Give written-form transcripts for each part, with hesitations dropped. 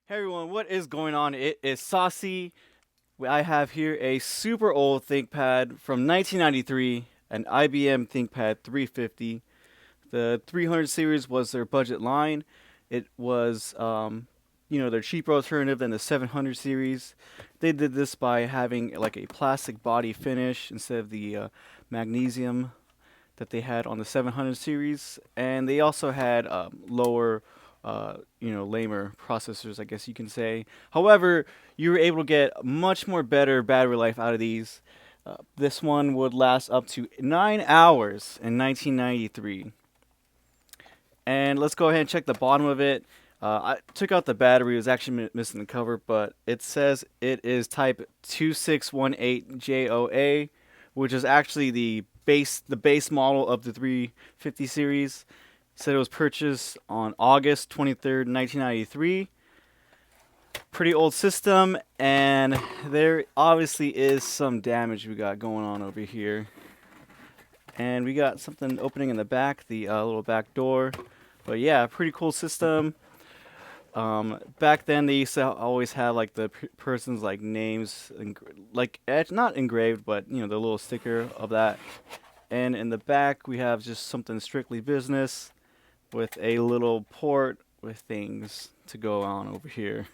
Hey everyone, what is going on? It is Saucy. I have here a super old ThinkPad from 1993, an IBM ThinkPad 350. The 300 series was their budget line. It was, their cheaper alternative than the 700 series. They did this by having like a plastic body finish instead of the magnesium that they had on the 700 series, and they also had lower, lamer processors, I guess you can say. However, you were able to get much more better battery life out of these. This one would last up to 9 hours in 1993. And let's go ahead and check the bottom of it. I took out the battery; it was actually missing the cover, but it says it is type 2618 JOA, which is actually the base model of the 350 series. It said it was purchased on August 23rd, 1993. Pretty old system, and there obviously is some damage we got going on over here. And we got something opening in the back, the little back door. But yeah, pretty cool system. Back then they used to always have like the person's like names, like not engraved, but the little sticker of that. And in the back we have just something strictly business, with a little port with things to go on over here.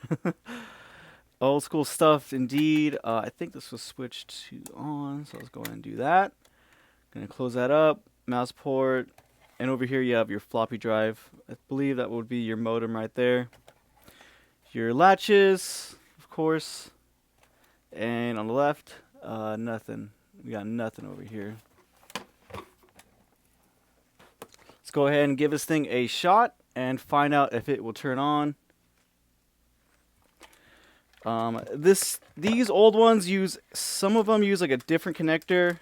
Old school stuff indeed. I think this was switched to on, so let's go ahead and do that. Gonna close that up. Mouse port, and over here you have your floppy drive. I believe that would be your modem right there. Your latches, of course, and on the left, nothing. We got nothing over here. Let's go ahead and give this thing a shot and find out if it will turn on. These old ones some of them use like a different connector.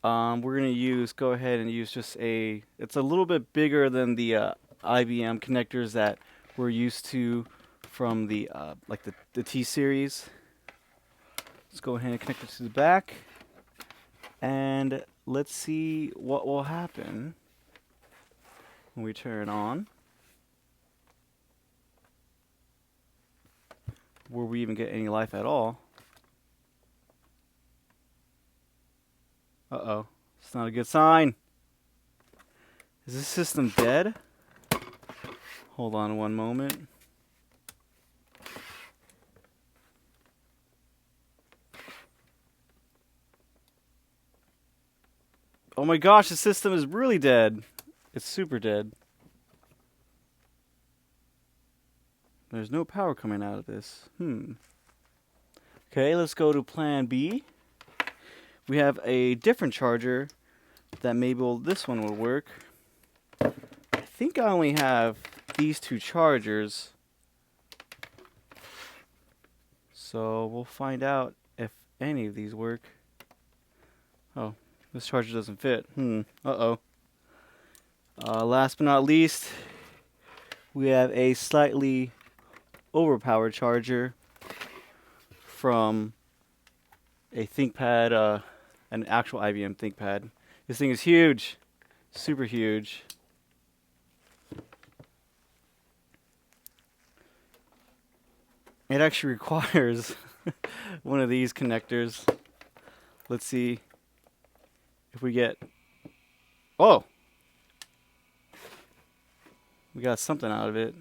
We're gonna go ahead and use just it's a little bit bigger than the IBM connectors that we're used to from the the T series. Let's go ahead and connect it to the back, and let's see what will happen when we turn it on. Will we even get any life at all? Uh-oh. It's not a good sign. Is this system dead? Hold on one moment. Oh my gosh, the system is really dead. It's super dead. There's no power coming out of this. Okay, let's go to plan B. We have a different charger that maybe this one will work. I think I only have these two chargers. So we'll find out if any of these work. Oh, this charger doesn't fit. Uh-oh. Last but not least, we have a slightly overpowered charger from a ThinkPad, an actual IBM ThinkPad. This thing is huge, super huge. It actually requires one of these connectors. Let's see if we get... Oh! We got something out of it.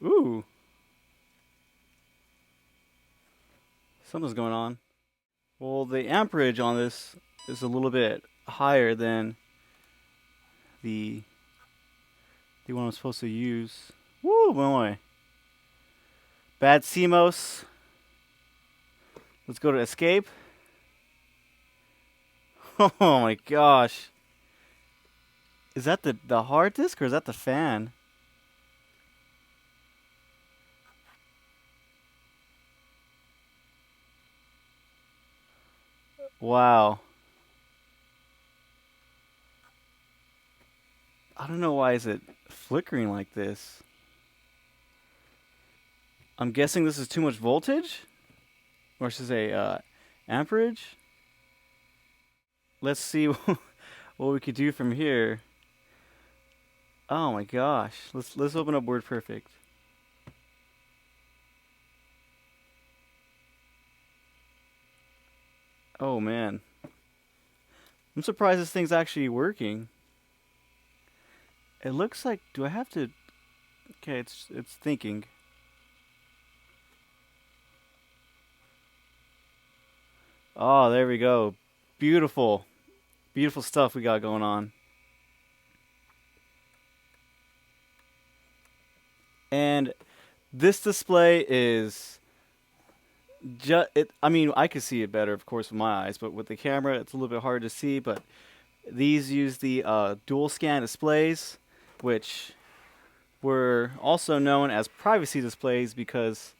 Ooh! Something's going on. Well, the amperage on this is a little bit higher than the one I'm supposed to use. Woo, boy. Bad CMOS. Let's go to escape. Oh my gosh. Is that the hard disk or is that the fan? Wow. I don't know why is it flickering like this. I'm guessing this is too much voltage? Or I should say amperage? Let's see what we could do from here. Oh my gosh. Let's open up WordPerfect. Oh man. I'm surprised this thing's actually working. It looks like, do I have to? Okay, it's thinking. Oh, there we go. Beautiful. Beautiful stuff we got going on. And this display is I mean, I could see it better, of course, with my eyes, but with the camera, it's a little bit hard to see. But these use the dual scan displays, which were also known as privacy displays because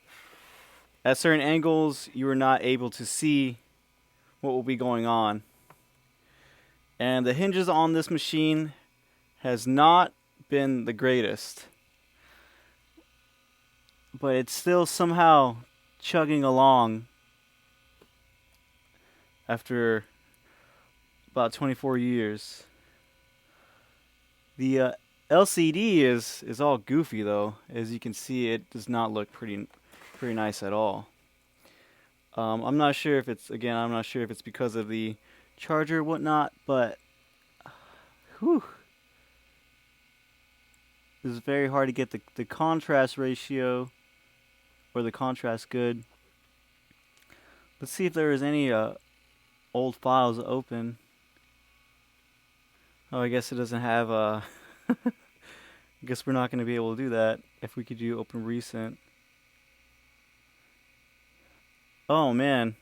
at certain angles, you are not able to see what will be going on. And the hinges on this machine has not been the greatest, but it's still somehow chugging along after about 24 years. The LCD is all goofy though. As you can see, it does not look pretty nice at all. I'm not sure if it's because of the charger or whatnot, but whew, it's very hard to get the contrast ratio or the contrast good. Let's see if there is any old files open. Oh, I guess it doesn't have I guess we're not going to be able to do that. If we could do open recent. Oh man.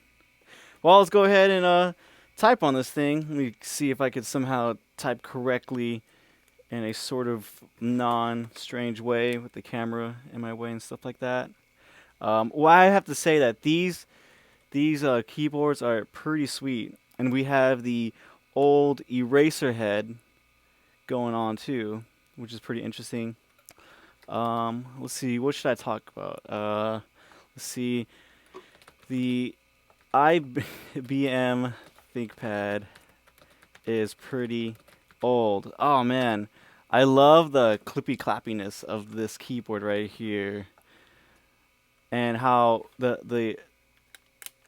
Well, let's go ahead and type on this thing. Let me see if I could somehow type correctly in a sort of non-strange way with the camera in my way and stuff like that. Well, I have to say that these keyboards are pretty sweet, and we have the old eraser head going on too, which is pretty interesting. Let's see, what should I talk about? Let's see, the IBM ThinkPad is pretty old. Oh man, I love the clippy clappiness of this keyboard right here, and how the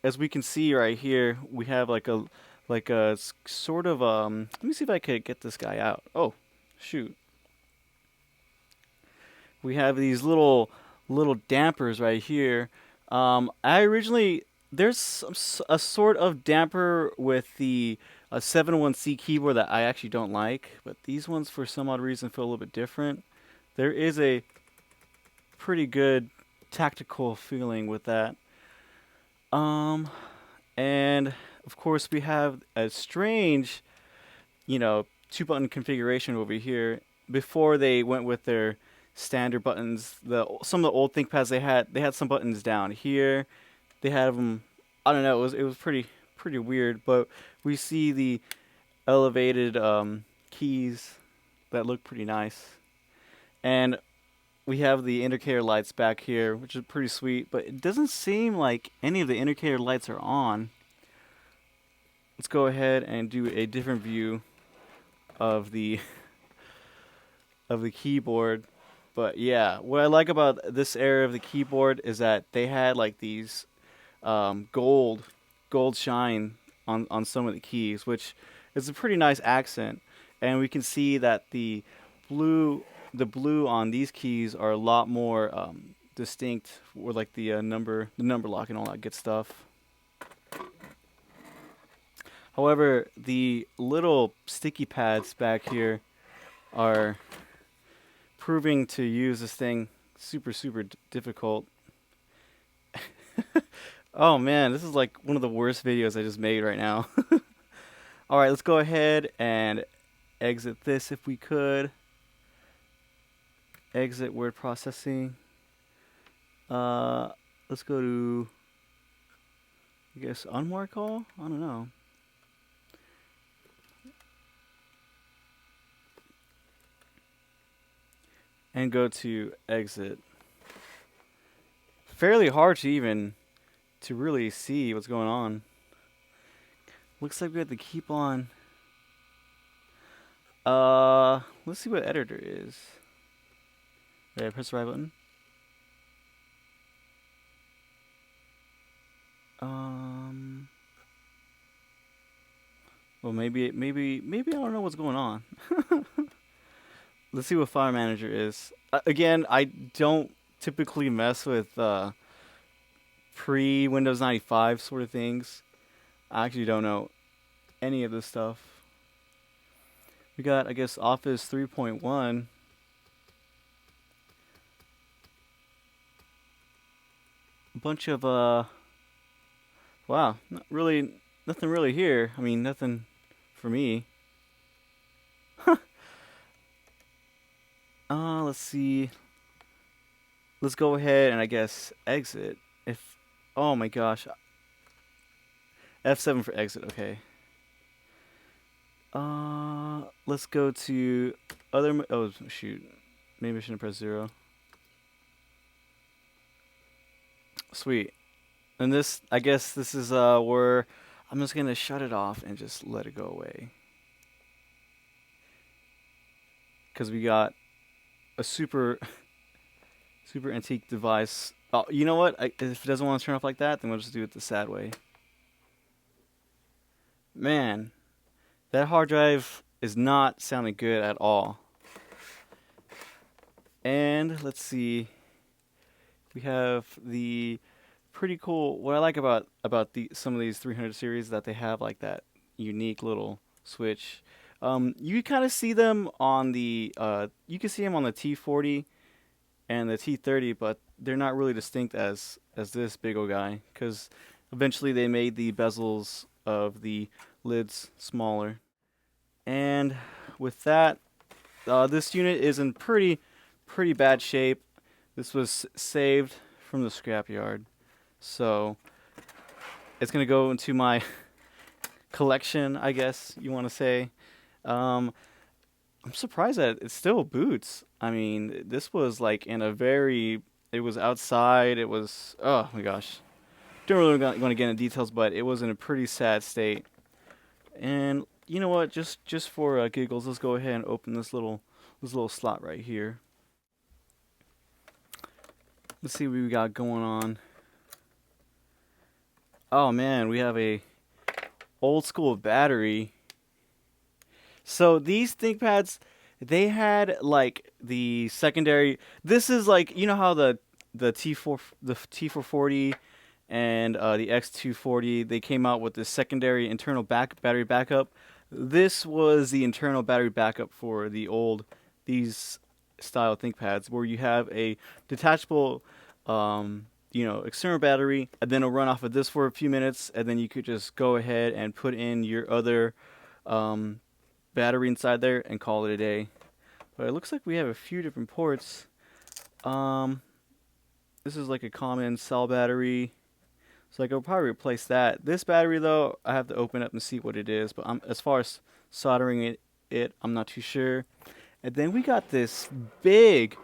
as we can see right here, we have like a sort of let me see if I could get this guy out. Oh, shoot. We have these little dampers right here. I originally there's a sort of damper with the 701C keyboard that I actually don't like, but these ones for some odd reason feel a little bit different. There is a pretty good tactical feeling with that. And of course we have a strange, 2-button configuration over here. Before they went with their standard buttons, some of the old ThinkPads they had some buttons down here. They had them. I don't know. It was pretty weird. But we see the elevated keys that look pretty nice, and we have the indicator lights back here, which is pretty sweet. But it doesn't seem like any of the indicator lights are on. Let's go ahead and do a different view of the keyboard. But yeah, what I like about this area of the keyboard is that they had like these gold shine on some of the keys, which is a pretty nice accent. And we can see that the blue on these keys are a lot more distinct, with like the number lock and all that good stuff. However, the little sticky pads back here are proving to use this thing super difficult. Oh man, this is like one of the worst videos I just made right now. Alright, let's go ahead and exit this if we could. Exit word processing. Let's go to, I guess, unmark all? I don't know. And go to exit. Fairly hard to really see what's going on. Looks like we have to keep on. Let's see what editor is. Okay, press the right button. Well, maybe I don't know what's going on. Let's see what File Manager is. Again, I don't typically mess with pre-Windows 95 sort of things. I actually don't know any of this stuff. We got, I guess, Office 3.1. A bunch of wow, nothing really here. I mean, nothing for me. Let's see. Let's go ahead and I guess exit. If oh my gosh, F7 for exit. Okay. Let's go to other. Oh shoot, maybe I shouldn't press 0. Sweet. And this, I guess, this is where I'm just gonna shut it off and just let it go away. Because we got a super antique device. Oh, you know what? If it doesn't want to turn off like that, then we'll just do it the sad way. Man, that hard drive is not sounding good at all. And let's see. We have the pretty cool. What I like about some of these 300 series that they have like that unique little switch. You kind of see them on the you can see them on the T40 and the T30, but they're not really distinct as this big old guy, because eventually they made the bezels of the lids smaller. And with that, this unit is in pretty bad shape. This was saved from the scrapyard, so it's gonna go into my collection, I guess you want to say. I'm surprised that it still boots. I mean, this was like in a very, it was outside, it was, oh my gosh. Don't really want to get into details, but it was in a pretty sad state. And you know what, just for giggles, let's go ahead and open this little slot right here. Let's see what we got going on. Oh man, we have a old school battery. So these ThinkPads, they had like the secondary. This is like, you know how the T440 and the X240, they came out with the secondary internal battery backup. This was the internal battery backup for the old these style ThinkPads, where you have a detachable external battery, and then it'll run off of this for a few minutes, and then you could just go ahead and put in your other battery inside there and call it a day. But it looks like we have a few different ports. This is like a common cell battery, so I could probably replace that. This battery though, I have to open up and see what it is, but as far as soldering it, I'm not too sure. And then we got this big,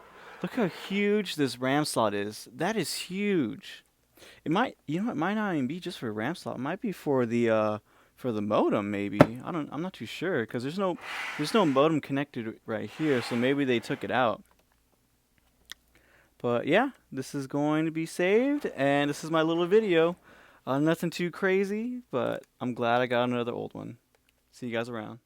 look how huge this RAM slot is. That is huge. It might, it might not even be just for a RAM slot. It might be for the modem, maybe. I'm not too sure, because there's no modem connected right here, so maybe they took it out. But yeah, this is going to be saved, and this is my little video. Nothing too crazy, but I'm glad I got another old one. See you guys around.